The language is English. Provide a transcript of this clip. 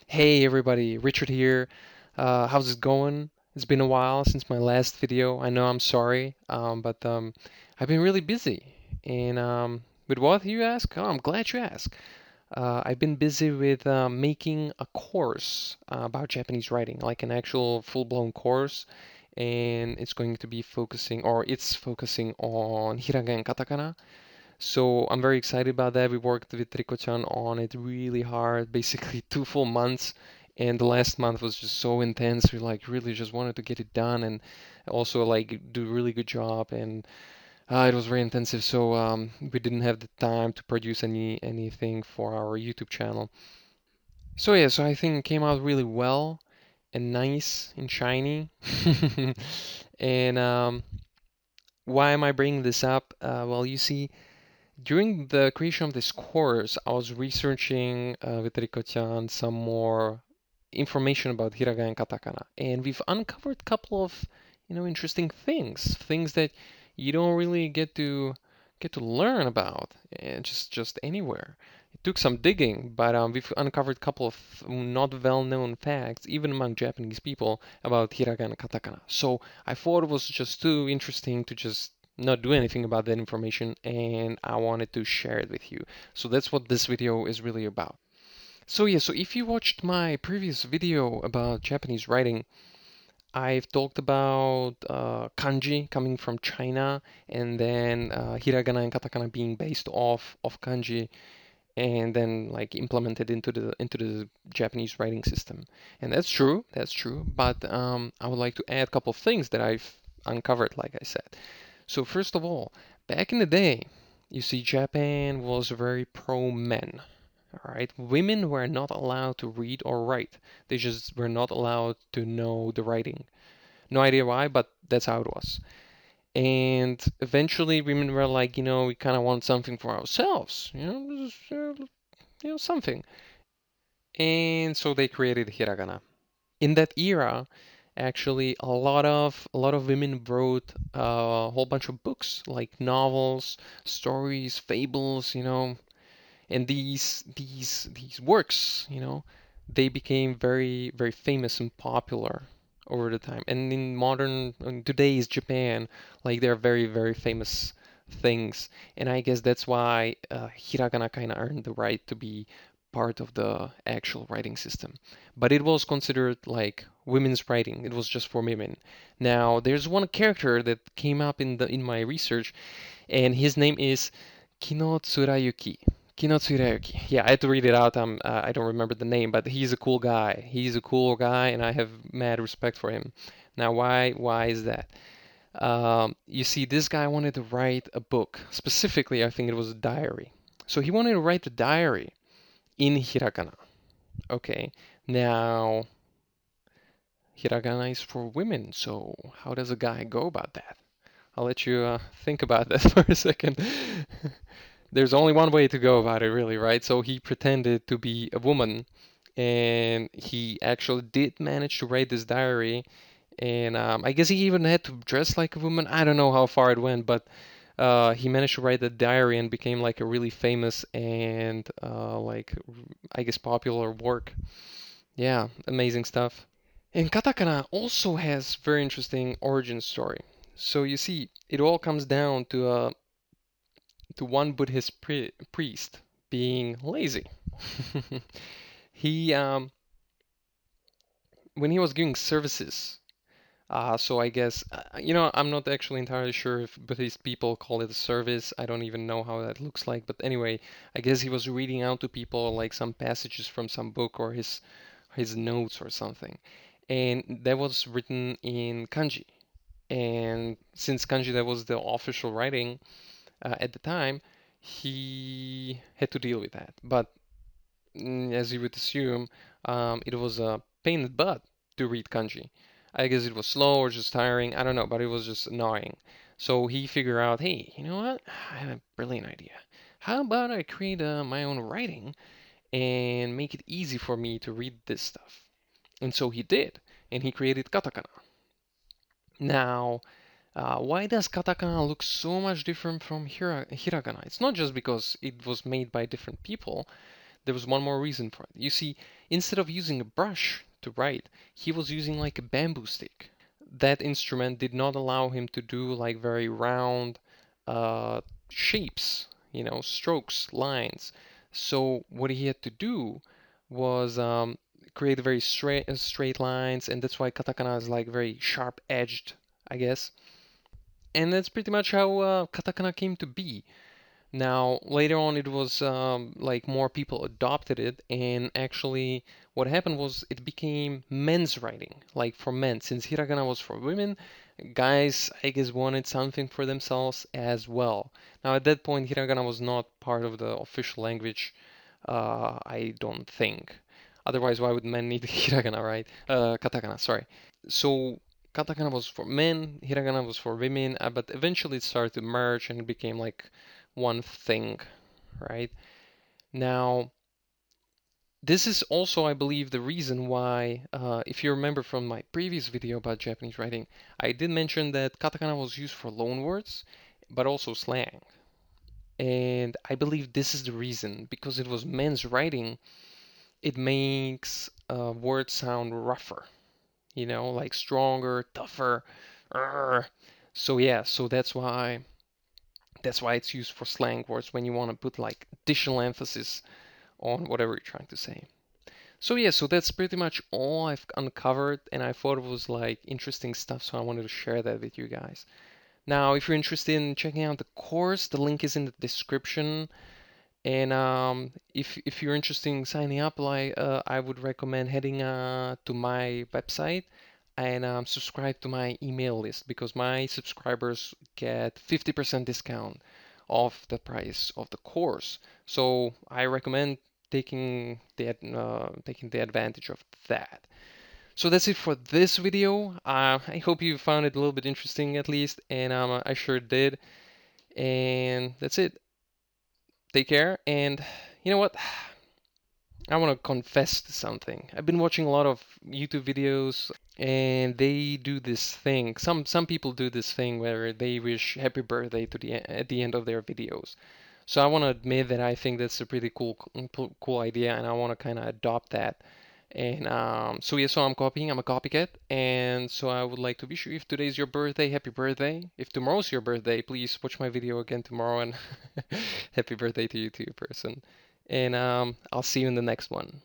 Hey everybody, Richard here. How's it going? It's been a while since my last video. I know I'm sorry, but I've been really busy. And with what you ask? Oh, I'm glad you asked. I've been busy with making a course about Japanese writing, like an actual full-blown course. And it's going to be focusing, or it's focusing on Hiragana and Katakana. So I'm very excited about that. We worked with Riko-chan on it really hard, basically 2 full months. And the last month was just so intense. We like really just wanted to get it done and also like do a really good job. And it was very intensive. So we didn't have the time to produce anything for our YouTube channel. So yeah, so I think it came out really well and nice and shiny. And why am I bringing this up? Well, you see. During the creation of this course, I was researching with Riko-chan some more information about Hiragana and Katakana, and we've uncovered a couple of, interesting things that you don't really get to learn about, and just anywhere. It took some digging, but we've uncovered a couple of not well-known facts, even among Japanese people, about Hiragana and Katakana. So I thought it was just too interesting to just not do anything about that information, and I wanted to share it with you. So that's what this video is really about. So yeah, so if you watched my previous video about Japanese writing, I've talked about kanji coming from China, and then hiragana and katakana being based off of kanji, and then like implemented into the Japanese writing system. And that's true. But I would like to add a couple of things that I've uncovered, like I said. So first of all, back in the day, you see, Japan was very pro men. All right, women were not allowed to read or write. They just were not allowed to know the writing. No idea why, but that's how it was. And eventually, women were like, we kind of want something for ourselves, something. And so they created hiragana. In that era, actually, a lot of women wrote a whole bunch of books, like novels, stories, fables, and these works, they became very very famous and popular over the time. And in today's Japan, like they're very very famous things. And I guess that's why hiragana kind of earned the right to be part of the actual writing system. But it was considered like women's writing. It was just for women. Now, there's one character that came up in my research, and his name is Kino Tsurayuki. Kino Tsurayuki. Yeah, I had to read it out. I don't remember the name, but he's a cool guy. He's a cool guy, and I have mad respect for him. Now, why is that? You see, this guy wanted to write a book. Specifically, I think it was a diary. So he wanted to write a diary in hiragana. Okay. Now, hiragana is for women, so how does a guy go about that? I'll let you think about that for a second. There's only one way to go about it, really, right? So he pretended to be a woman, and he actually did manage to write this diary. And I guess he even had to dress like a woman. I don't know how far it went, but he managed to write the diary and became like a really famous and I guess popular work. Yeah, amazing stuff. And katakana also has very interesting origin story. So you see, it all comes down to one Buddhist priest being lazy. He when he was giving services. So I guess I'm not actually entirely sure if Buddhist people call it a service. I don't even know how that looks like. But anyway, I guess he was reading out to people like some passages from some book or his notes or something, and that was written in kanji. And since kanji that was the official writing at the time, he had to deal with that. But as you would assume, it was a pain in the butt to read kanji. I guess it was slow or just tiring. I don't know, but it was just annoying. So he figured out, hey, you know what? I have a brilliant idea. How about I create my own writing and make it easy for me to read this stuff? And so he did, and he created katakana. Now, why does katakana look so much different from hiragana? It's not just because it was made by different people. there was one more reason for it. You see, instead of using a brush to write, he was using like a bamboo stick. That instrument did not allow him to do like very round uh, shapes, strokes, lines. So what he had to do was create very straight lines, and that's why katakana is like very sharp edged, I guess. And that's pretty much how katakana came to be. Now, later on, it was like more people adopted it, and actually, what happened was it became men's writing, like for men. Since hiragana was for women, guys, I guess, wanted something for themselves as well. Now, at that point, hiragana was not part of the official language, I don't think. Otherwise, why would men need hiragana, right? Katakana, sorry. So, katakana was for men, hiragana was for women, but eventually it started to merge and it became like one thing, right? Now, this is also, I believe, the reason why, if you remember from my previous video about Japanese writing, I did mention that katakana was used for loanwords, but also slang. And I believe this is the reason, because it was men's writing, it makes words sound rougher, like stronger, tougher. Arr. So yeah, so that's why it's used for slang words when you want to put like additional emphasis on whatever you're trying to say. So yeah, so that's pretty much all I've uncovered, and I thought it was like interesting stuff, so I wanted to share that with you guys. Now, if you're interested in checking out the course, the link is in the description. And if you're interested in signing up, I would recommend heading to my website and subscribe to my email list because my subscribers get 50% discount off the price of the course. So I recommend taking the advantage of that. So that's it for this video. I hope you found it a little bit interesting at least, and I sure did. And that's it. Take care, and you know what? I want to confess to something. I've been watching a lot of YouTube videos, and they do this thing. Some people do this thing where they wish happy birthday at the end of their videos. So I want to admit that I think that's a pretty cool idea, and I want to kind of adopt that. And so yeah, so I'm a copycat, and so I would like to wish you, if today's your birthday, happy birthday. If tomorrow's your birthday, please watch my video again tomorrow, and happy birthday to you too, person. And I'll see you in the next one.